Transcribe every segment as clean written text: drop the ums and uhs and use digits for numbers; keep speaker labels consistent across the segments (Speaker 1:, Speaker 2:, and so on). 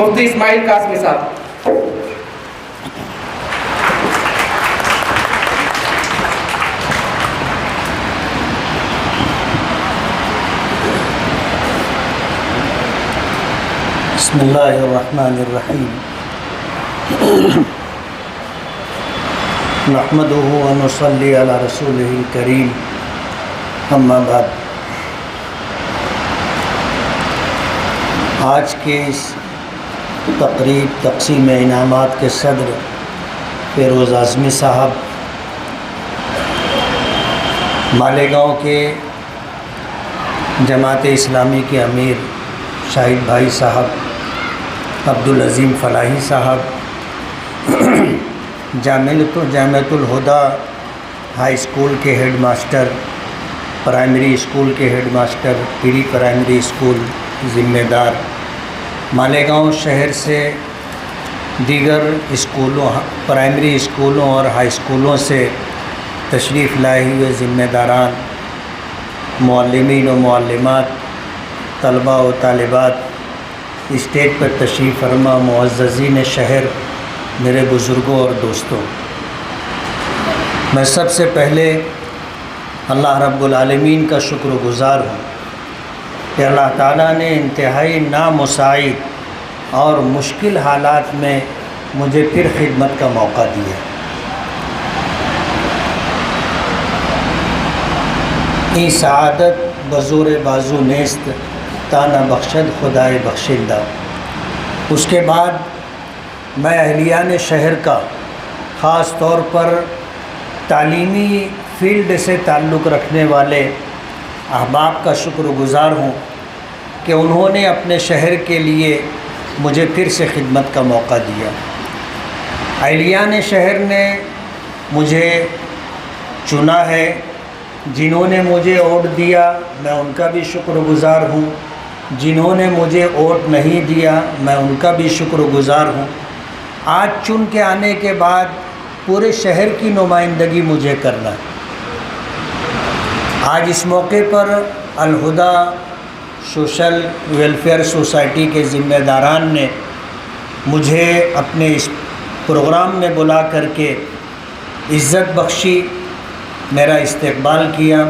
Speaker 1: مفتی اسماعیل قاسمی صاحب.
Speaker 2: بسم اللہ الرحمن الرحیم. نحمدہ و نصلی علی رسولہ الکریم. اما بعد. آج کے اس تقریب تقسیم انعامات کے صدر فیروز اعظمی صاحب، مالیگاؤں کے جماعت اسلامی کے امیر شاہد بھائی صاحب، عبدالعظیم فلاحی صاحب، جامعۃ الہدیٰ ہائی اسکول کے ہیڈ ماسٹر، پرائمری اسکول کے ہیڈ ماسٹر، پری پرائمری اسکول ذمہ دار، مالیگاؤں شہر سے دیگر اسکولوں، پرائمری اسکولوں اور ہائی اسکولوں سے تشریف لائے ہوئے ذمہ داران، معلمین و معلمات، طلباء و طالبات، اسٹیج پر تشریف فرما معززین شہر، میرے بزرگوں اور دوستوں، میں سب سے پہلے اللہ رب العالمین کا شکر گزار ہوں کہ اللہ تعالیٰ نے انتہائی نامساعد اور مشکل حالات میں مجھے پھر خدمت کا موقع دیا. ای سعادت بزور بازو نیست تانا بخشد خدائے بخشندہ. اس کے بعد میں اہلیان شہر کا، خاص طور پر تعلیمی فیلڈ سے تعلق رکھنے والے احباب کا شکر گزار ہوں کہ انہوں نے اپنے شہر کے لیے مجھے پھر سے خدمت کا موقع دیا. اہلیان شہر نے مجھے چنا ہے، جنہوں نے مجھے ووٹ دیا میں ان کا بھی شکر گزار ہوں، جنہوں نے مجھے ووٹ نہیں دیا میں ان کا بھی شکر گزار ہوں. آج چن کے آنے کے بعد پورے شہر کی نمائندگی مجھے کرنا ہے. آج اس موقع پر الہدیٰ سوشل ویلفیئر سوسائٹی کے ذمہ داران نے مجھے اپنے اس پروگرام میں بلا کر کے عزت بخشی، میرا استقبال کیا.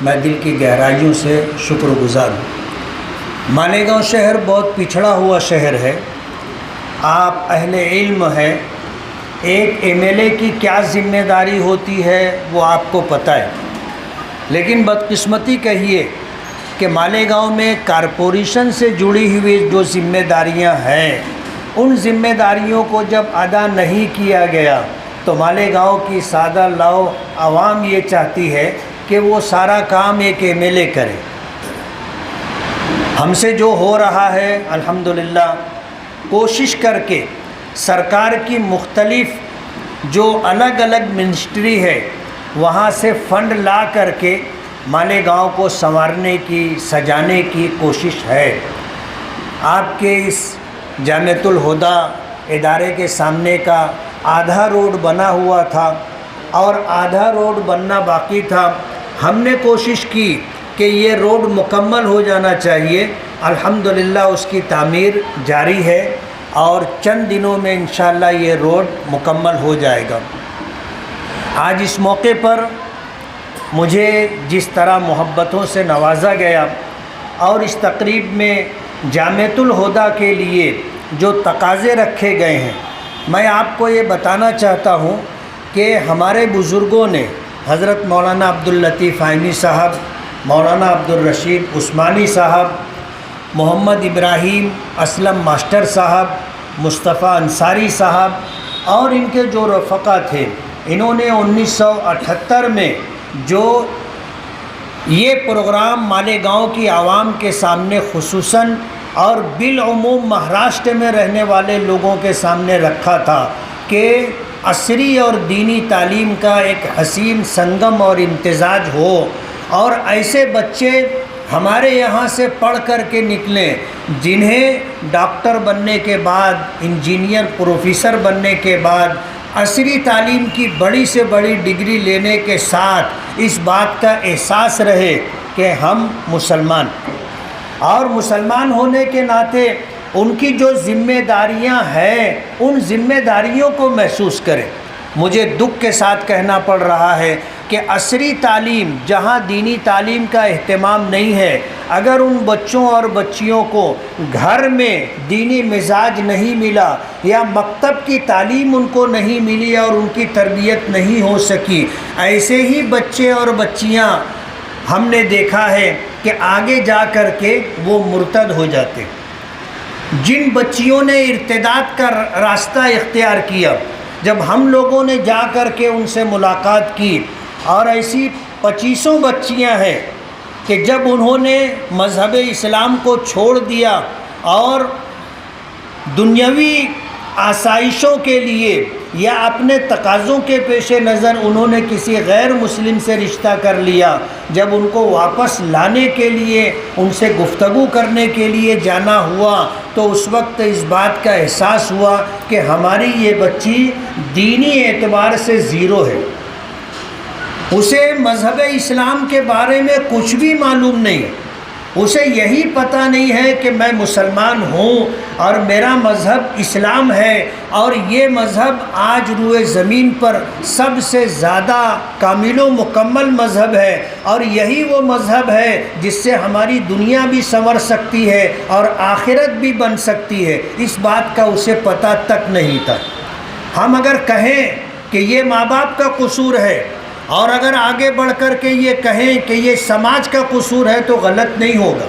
Speaker 2: میں دل کی گہرائیوں سے شکر گزار ہوں. مالیگاؤں شہر بہت پچھڑا ہوا شہر ہے. آپ اہل علم ہیں. ایک ایم ایل اے کی کیا ذمہ داری ہوتی ہے وہ آپ کو پتہ ہے، لیکن بدقسمتی کہیے کہ مالیگاؤں میں کارپوریشن سے جڑی ہوئی جو ذمہ داریاں ہیں، ان ذمہ داریوں کو جب ادا نہیں کیا گیا تو مالیگاؤں کی سادہ لاؤ عوام یہ چاہتی ہے کہ وہ سارا کام ایک ایم ایل اے کرے. ہم سے جو ہو رہا ہے الحمدللہ کوشش کر کے سرکار کی مختلف جو الگ الگ منسٹری ہے وہاں سے فنڈ لا کر کے مالیگاؤں کو سنوارنے کی، سجانے کی کوشش ہے. آپ کے اس جامعۃ الہدیٰ ادارے کے سامنے کا آدھا روڈ بنا ہوا تھا اور آدھا روڈ بننا باقی تھا. ہم نے کوشش کی کہ یہ روڈ مکمل ہو جانا چاہیے. الحمدللہ اس کی تعمیر جاری ہے اور چند دنوں میں انشاءاللہ یہ روڈ مکمل ہو جائے گا. آج اس موقع پر مجھے جس طرح محبتوں سے نوازا گیا اور اس تقریب میں جامعۃ الہدیٰ کے لیے جو تقاضے رکھے گئے ہیں، میں آپ کو یہ بتانا چاہتا ہوں کہ ہمارے بزرگوں نے حضرت مولانا عبداللطیف آئینی صاحب، مولانا عبدالرشید عثمانی صاحب، محمد ابراہیم اسلم ماسٹر صاحب، مصطفیٰ انصاری صاحب اور ان کے جو رفقا تھے، انہوں نے 1978 میں جو یہ پروگرام مالیگاؤں کی عوام کے سامنے خصوصاً اور بالعموم مہاراشٹر میں رہنے والے لوگوں کے سامنے رکھا تھا کہ عصری اور دینی تعلیم کا ایک حسین سنگم اور امتزاج ہو اور ایسے بچے ہمارے یہاں سے پڑھ کر کے نکلیں جنہیں ڈاکٹر بننے کے بعد، انجینئر، پروفیسر بننے کے بعد عصری تعلیم کی بڑی سے بڑی ڈگری لینے کے ساتھ اس بات کا احساس رہے کہ ہم مسلمان، اور مسلمان ہونے کے ناطے ان کی جو ذمہ داریاں ہیں ان ذمہ داریوں کو محسوس کریں۔ مجھے دکھ کے ساتھ کہنا پڑ رہا ہے کہ عصری تعلیم جہاں دینی تعلیم کا اہتمام نہیں ہے، اگر ان بچوں اور بچیوں کو گھر میں دینی مزاج نہیں ملا یا مکتب کی تعلیم ان کو نہیں ملی اور ان کی تربیت نہیں ہو سکی، ایسے ہی بچے اور بچیاں ہم نے دیکھا ہے کہ آگے جا کر کے وہ مرتد ہو جاتے۔ جن بچیوں نے ارتداد کا راستہ اختیار کیا، جب ہم لوگوں نے جا کر کے ان سے ملاقات کی، اور ایسی 25 بچیاں ہیں کہ جب انہوں نے مذہب اسلام کو چھوڑ دیا اور دنیاوی آسائشوں کے لیے یا اپنے تقاضوں کے پیش نظر انہوں نے کسی غیر مسلم سے رشتہ کر لیا، جب ان کو واپس لانے کے لیے ان سے گفتگو کرنے کے لیے جانا ہوا تو اس وقت اس بات کا احساس ہوا کہ ہماری یہ بچی دینی اعتبار سے زیرو ہے، اسے مذہب اسلام کے بارے میں کچھ بھی معلوم نہیں، اسے یہی پتہ نہیں ہے کہ میں مسلمان ہوں اور میرا مذہب اسلام ہے، اور یہ مذہب آج روئے زمین پر سب سے زیادہ کامل و مکمل مذہب ہے، اور یہی وہ مذہب ہے جس سے ہماری دنیا بھی سنور سکتی ہے اور آخرت بھی بن سکتی ہے۔ اس بات کا اسے پتہ تک نہیں تھا۔ ہم اگر کہیں کہ یہ ماں باپ کا قصور ہے اور اگر آگے بڑھ کر کے یہ کہیں کہ یہ سماج کا قصور ہے تو غلط نہیں ہوگا۔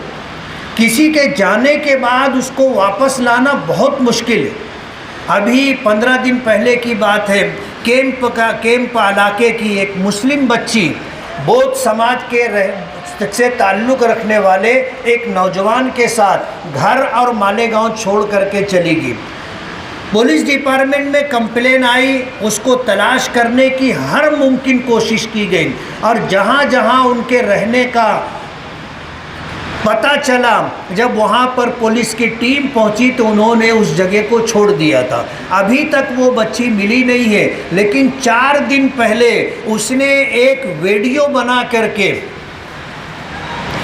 Speaker 2: کسی کے جانے کے بعد اس کو واپس لانا بہت مشکل ہے۔ ابھی 15 دن پہلے کی بات ہے، کیمپ علاقے کی ایک مسلم بچی بودھ سماج کے سے تعلق رکھنے والے ایک نوجوان کے ساتھ گھر اور مالیگاؤں چھوڑ کر کے چلی گئی۔ پولیس ڈپارٹمنٹ میں کمپلین آئی، اس کو تلاش کرنے کی ہر ممکن کوشش کی گئی، اور جہاں جہاں ان کے رہنے کا پتہ چلا، جب وہاں پر پولیس کی ٹیم پہنچی تو انہوں نے اس جگہ کو چھوڑ دیا تھا۔ ابھی تک وہ بچی ملی نہیں ہے، لیکن 4 دن پہلے اس نے ایک ویڈیو بنا کر کے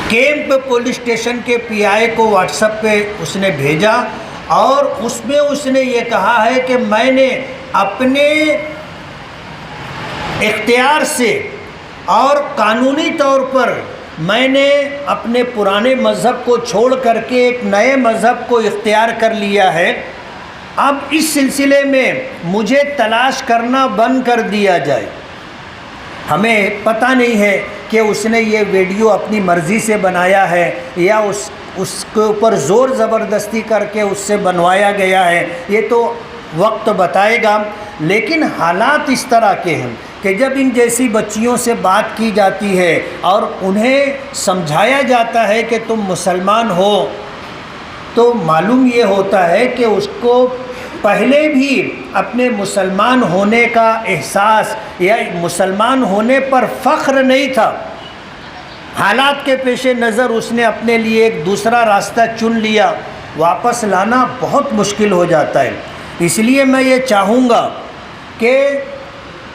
Speaker 2: کیمپ پولیس اسٹیشن کے پی آئی کو واٹس ایپ پہ اس نے بھیجا، اور اس میں اس نے یہ کہا ہے کہ میں نے اپنے اختیار سے اور قانونی طور پر میں نے اپنے پرانے مذہب کو چھوڑ کر کے ایک نئے مذہب کو اختیار کر لیا ہے، اب اس سلسلے میں مجھے تلاش کرنا بند کر دیا جائے۔ ہمیں پتہ نہیں ہے کہ اس نے یہ ویڈیو اپنی مرضی سے بنایا ہے یا اس کے اوپر زور زبردستی کر کے اس سے بنوایا گیا ہے، یہ تو وقت بتائے گا۔ لیکن حالات اس طرح کے ہیں کہ جب ان جیسی بچیوں سے بات کی جاتی ہے اور انہیں سمجھایا جاتا ہے کہ تم مسلمان ہو، تو معلوم یہ ہوتا ہے کہ اس کو پہلے بھی اپنے مسلمان ہونے کا احساس یا مسلمان ہونے پر فخر نہیں تھا۔ حالات کے پیش نظر اس نے اپنے لیے ایک دوسرا راستہ چن لیا، واپس لانا بہت مشکل ہو جاتا ہے۔ اس لیے میں یہ چاہوں گا کہ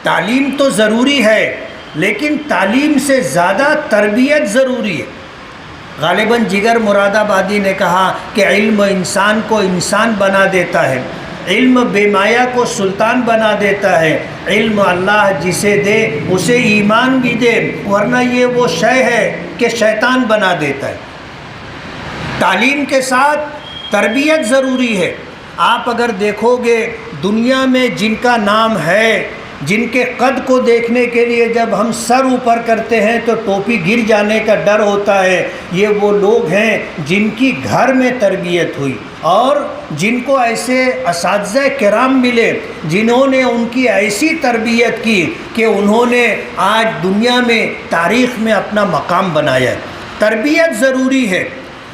Speaker 2: تعلیم تو ضروری ہے، لیکن تعلیم سے زیادہ تربیت ضروری ہے۔ غالباً جگر مراد آبادی نے کہا کہ علم انسان کو انسان بنا دیتا ہے، علم بے مایا کو سلطان بنا دیتا ہے، علم اللہ جسے دے اسے ایمان بھی دے، ورنہ یہ وہ شے ہے کہ شیطان بنا دیتا ہے۔ تعلیم کے ساتھ تربیت ضروری ہے۔ آپ اگر دیکھو گے دنیا میں جن کا نام ہے، جن کے قد کو دیکھنے کے لیے جب ہم سر اوپر کرتے ہیں تو ٹوپی گر جانے کا ڈر ہوتا ہے، یہ وہ لوگ ہیں جن کی گھر میں تربیت ہوئی اور جن کو ایسے اساتذہ کرام ملے جنہوں نے ان کی ایسی تربیت کی کہ انہوں نے آج دنیا میں تاریخ میں اپنا مقام بنایا ہے۔ تربیت ضروری ہے،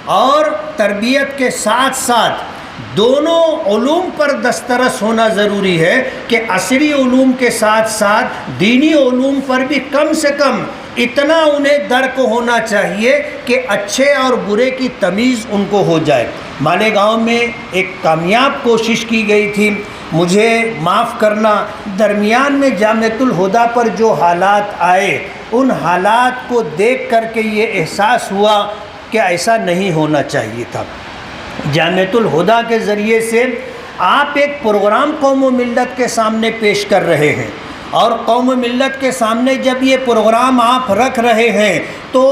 Speaker 2: اور تربیت کے ساتھ ساتھ دونوں علوم پر دسترس ہونا ضروری ہے کہ عصری علوم کے ساتھ ساتھ دینی علوم پر بھی کم سے کم اتنا انہیں درک ہونا چاہیے کہ اچھے اور برے کی تمیز ان کو ہو جائے۔ مالیگاؤں میں ایک کامیاب کوشش کی گئی تھی، مجھے معاف کرنا، درمیان میں جامعۃ الہدیٰ پر جو حالات آئے ان حالات کو دیکھ کر کے یہ احساس ہوا کہ ایسا نہیں ہونا چاہیے تھا۔ جامعۃ الہدیٰ کے ذریعے سے آپ ایک پروگرام قوم و ملت کے سامنے پیش کر رہے ہیں، اور قوم و ملت کے سامنے جب یہ پروگرام آپ رکھ رہے ہیں تو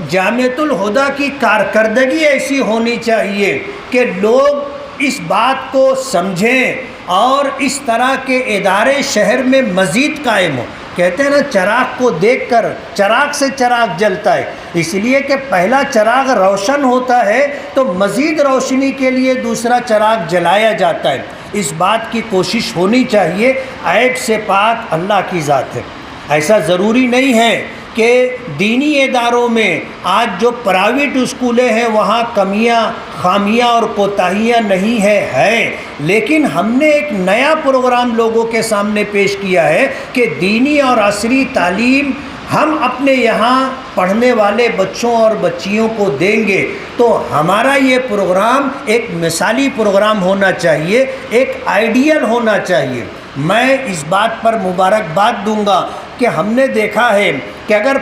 Speaker 2: جامعۃ الہدیٰ کی کارکردگی ایسی ہونی چاہیے کہ لوگ اس بات کو سمجھیں اور اس طرح کے ادارے شہر میں مزید قائم ہوں۔ کہتے ہیں نا، چراغ کو دیکھ کر چراغ سے چراغ جلتا ہے، اس لیے کہ پہلا چراغ روشن ہوتا ہے تو مزید روشنی کے لیے دوسرا چراغ جلایا جاتا ہے۔ اس بات کی کوشش ہونی چاہیے۔ عیب سے پاک اللہ کی ذات ہے۔ ایسا ضروری نہیں ہے کہ دینی اداروں میں آج جو پرائیویٹ اسکولیں ہیں وہاں کمیاں، خامیاں اور کوتاہیاں نہیں ہے، لیکن ہم نے ایک نیا پروگرام لوگوں کے سامنے پیش کیا ہے کہ دینی اور عصری تعلیم ہم اپنے یہاں پڑھنے والے بچوں اور بچیوں کو دیں گے، تو ہمارا یہ پروگرام ایک مثالی پروگرام ہونا چاہیے، ایک آئیڈیل ہونا چاہیے۔ میں اس بات پر مبارکباد دوں گا کہ ہم نے دیکھا ہے کہ اگر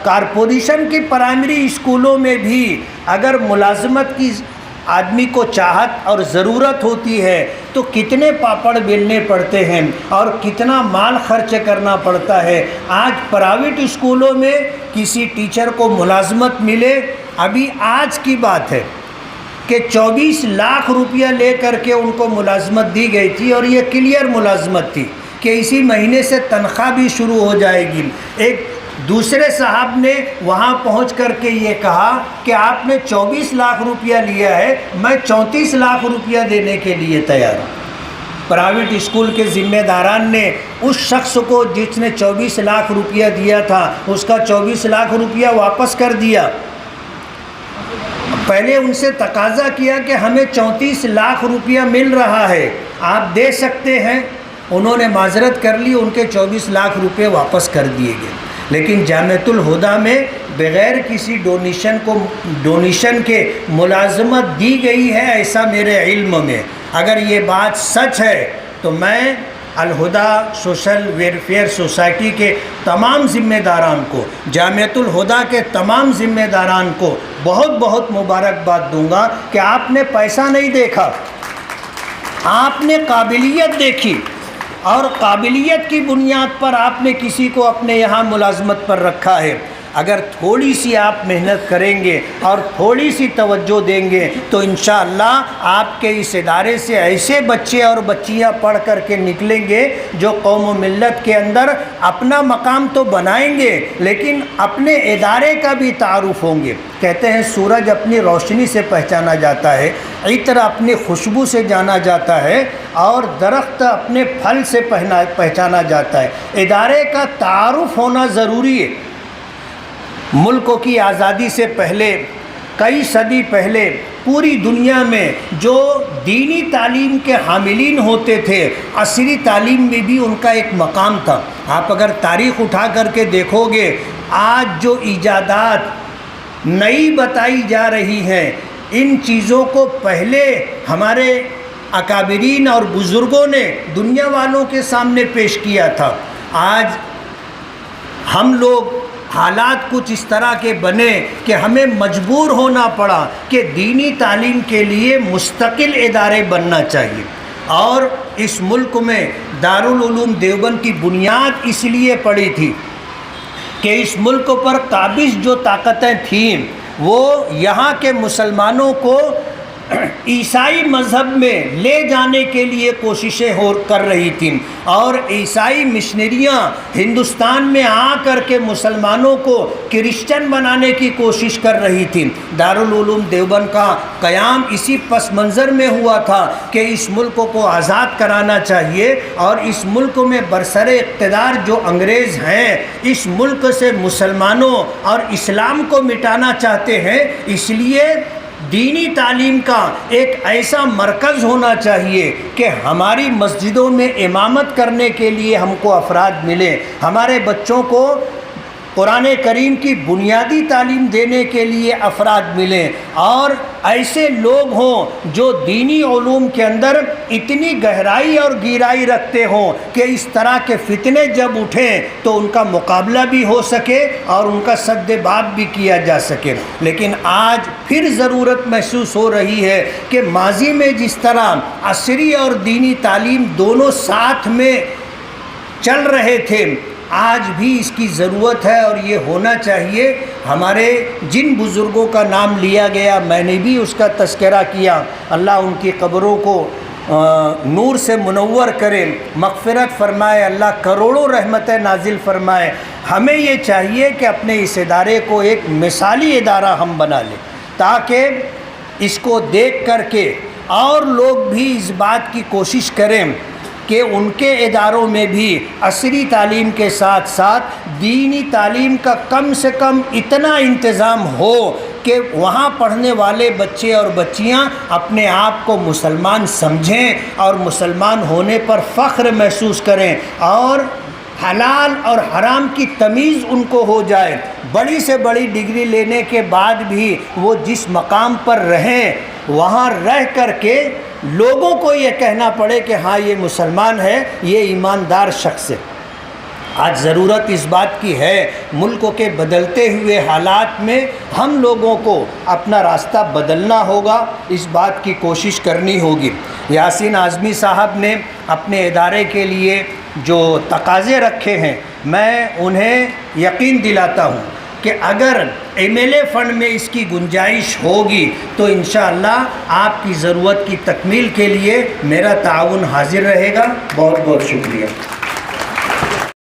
Speaker 2: کارپوریشن کی پرائمری اسکولوں میں بھی اگر ملازمت کی آدمی کو چاہت اور ضرورت ہوتی ہے تو کتنے پاپڑ بیلنے پڑتے ہیں اور کتنا مال خرچ کرنا پڑتا ہے۔ آج پرائیویٹ اسکولوں میں کسی ٹیچر کو ملازمت ملے، ابھی آج کی بات ہے کہ 24 لاکھ روپیہ لے کر کے ان کو ملازمت دی گئی تھی، اور یہ کلیئر ملازمت تھی کہ اسی مہینے سے تنخواہ بھی شروع ہو جائے گی۔ ایک دوسرے صاحب نے وہاں پہنچ کر کے یہ کہا کہ آپ نے 24 لاکھ روپیہ لیا ہے، میں 34 لاکھ روپیہ دینے کے لیے تیار ہوں۔ پرائیویٹ اسکول کے ذمہ داران نے اس شخص کو جس نے 24 لاکھ روپیہ دیا تھا اس کا 24 لاکھ روپیہ واپس کر دیا۔ پہلے ان سے تقاضا کیا کہ ہمیں 34 لاکھ روپیہ مل رہا ہے، آپ دے سکتے ہیں؟ انہوں نے معذرت کر لی، ان کے 24 لاکھ روپے واپس کر دیے گئے۔ لیکن جامعۃ الہدیٰ میں بغیر کسی ڈونیشن کے ملازمت دی گئی ہے، ایسا میرے علم میں۔ اگر یہ بات سچ ہے تو میں الہدیٰ سوشل ویلفیئر سوسائٹی کے تمام ذمہ داران کو، جامعۃ الہدیٰ کے تمام ذمہ داران کو بہت بہت مبارکباد دوں گا کہ آپ نے پیسہ نہیں دیکھا، آپ نے قابلیت دیکھی، اور قابلیت کی بنیاد پر آپ نے کسی کو اپنے یہاں ملازمت پر رکھا ہے۔ اگر تھوڑی سی آپ محنت کریں گے اور تھوڑی سی توجہ دیں گے تو انشاءاللہ آپ کے اس ادارے سے ایسے بچے اور بچیاں پڑھ کر کے نکلیں گے جو قوم و ملت کے اندر اپنا مقام تو بنائیں گے لیکن اپنے ادارے کا بھی تعارف ہوں گے۔ کہتے ہیں سورج اپنی روشنی سے پہچانا جاتا ہے، عطر اپنی خوشبو سے جانا جاتا ہے، اور درخت اپنے پھل سے پہچانا جاتا ہے۔ ادارے کا تعارف ہونا ضروری ہے۔ ملک کی آزادی سے پہلے، کئی صدی پہلے، پوری دنیا میں جو دینی تعلیم کے حاملین ہوتے تھے، عصری تعلیم میں بھی ان کا ایک مقام تھا۔ آپ اگر تاریخ اٹھا کر کے دیکھو گے، آج جو ایجادات نئی بتائی جا رہی ہیں، ان چیزوں کو پہلے ہمارے اکابرین اور بزرگوں نے دنیا والوں کے سامنے پیش کیا تھا۔ آج ہم لوگ حالات کچھ اس طرح کے بنے کہ ہمیں مجبور ہونا پڑا کہ دینی تعلیم کے لیے مستقل ادارے بننا چاہیے، اور اس ملک میں دارالعلوم دیوبند کی بنیاد اس لیے پڑی تھی کہ اس ملک پر قابض جو طاقتیں تھیں وہ یہاں کے مسلمانوں کو عیسائی مذہب میں لے جانے کے لیے کوششیں کر رہی تھیں، اور عیسائی مشنریاں ہندوستان میں آ کر کے مسلمانوں کو کرسچن بنانے کی کوشش کر رہی تھیں۔ دارالعلوم دیوبند کا قیام اسی پس منظر میں ہوا تھا کہ اس ملک کو آزاد کرانا چاہیے، اور اس ملک میں برسر اقتدار جو انگریز ہیں اس ملک سے مسلمانوں اور اسلام کو مٹانا چاہتے ہیں۔ اس لیے دینی تعلیم کا ایک ایسا مرکز ہونا چاہیے کہ ہماری مسجدوں میں امامت کرنے کے لیے ہم کو افراد ملے، ہمارے بچوں کو قرآن کریم کی بنیادی تعلیم دینے کے لیے افراد ملیں اور ایسے لوگ ہوں جو دینی علوم کے اندر اتنی گہرائی اور گہرائی رکھتے ہوں کہ اس طرح کے فتنے جب اٹھیں تو ان کا مقابلہ بھی ہو سکے اور ان کا سد باب بھی کیا جا سکے۔ لیکن آج پھر ضرورت محسوس ہو رہی ہے کہ ماضی میں جس طرح عصری اور دینی تعلیم دونوں ساتھ میں چل رہے تھے، آج بھی اس کی ضرورت ہے اور یہ ہونا چاہیے۔ ہمارے جن بزرگوں کا نام لیا گیا، میں نے بھی اس کا تذکرہ کیا، اللہ ان کی قبروں کو نور سے منور کرے، مغفرت فرمائے، اللہ کروڑوں رحمتیں نازل فرمائے۔ ہمیں یہ چاہیے کہ اپنے اس ادارے کو ایک مثالی ادارہ ہم بنا لیں تاکہ اس کو دیکھ کر کے اور لوگ بھی اس بات کی کوشش کریں کہ ان کے اداروں میں بھی عصری تعلیم کے ساتھ ساتھ دینی تعلیم کا کم سے کم اتنا انتظام ہو کہ وہاں پڑھنے والے بچے اور بچیاں اپنے آپ کو مسلمان سمجھیں اور مسلمان ہونے پر فخر محسوس کریں اور حلال اور حرام کی تمیز ان کو ہو جائے۔ بڑی سے بڑی ڈگری لینے کے بعد بھی وہ جس مقام پر رہیں وہاں رہ کر کے لوگوں کو یہ کہنا پڑے کہ ہاں یہ مسلمان ہے، یہ ایماندار شخص ہے۔ آج ضرورت اس بات کی ہے، ملک کے بدلتے ہوئے حالات میں ہم لوگوں کو اپنا راستہ بدلنا ہوگا، اس بات کی کوشش کرنی ہوگی۔ یاسین اعظمی صاحب نے اپنے ادارے کے لیے جو تقاضے رکھے ہیں، میں انہیں یقین دلاتا ہوں کہ اگر MLA فنڈ میں اس کی گنجائش ہوگی تو انشاءاللہ آپ کی ضرورت کی تکمیل کے لیے میرا تعاون حاضر رہے گا۔ بہت بہت شکریہ۔